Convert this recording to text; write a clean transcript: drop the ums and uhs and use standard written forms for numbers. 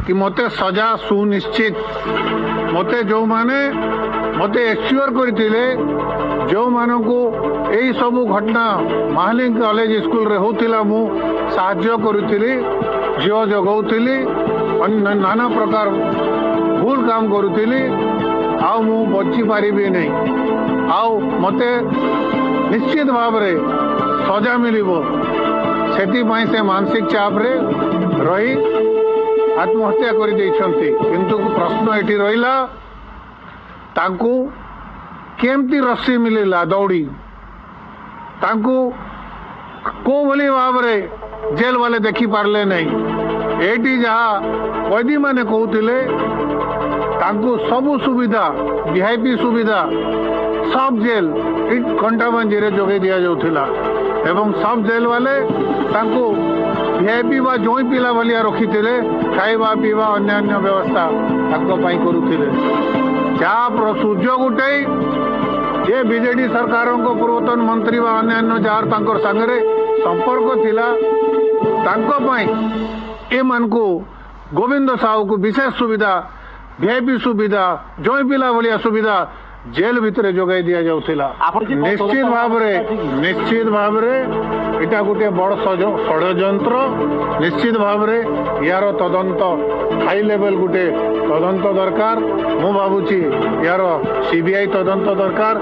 कि मते सजा सुनिश्चित मते जो माने मते एश्योर करथिले जो मानकू यही सबू घटना महालिंग कॉलेज स्कूल रे होतिला मु साहाय्य करुथिली झियो जगौथिली नाना प्रकार भूल काम करुथिली आउ मु बची पारिबी नहीं आउ मते निश्चित भाव रे सजा मिलिबो सेति पई से मानसिक चाप रे रही आत्महत्या कर देइछंती किंतु प्रश्न एठी रहिला तांकू केमती रस्सी मिलिला दौड़ी तांकू को भली भाव रे जेल वाले देखी पारले नहीं एटी जहा कैदी माने कहूतिले तांकू सबु सुविधा वीआईपी सुविधा सब जेल घंटाबांजी रे जोगे दिया जाउथिला एवं सब जेल वाले तांकू वीआईपी बा जोई पिला भलिया रखिथिले खाइबा पीवा अन्य व्यवस्था तांको पई करूथिले चाप सूर्य गुटे ये बीजेडी सरकारों को पूर्वतन मंत्री व अन्य जार तांकर संगरे संपर्क थिला तांको पई ए मन को गोविंद साहू को विशेष सुविधा वीआईपी सुविधा जोई पिला भलिया सुविधा जेल भितर जोगाई दिया जाउथिला निश्चित भाव रे इटा गोटे बड़ षड्यंत्र निश्चित भाव रे यार तदंत हाई लेवल गोटे तदंत दरकार मु भावुची यार सीबीआई तदंत दरकार।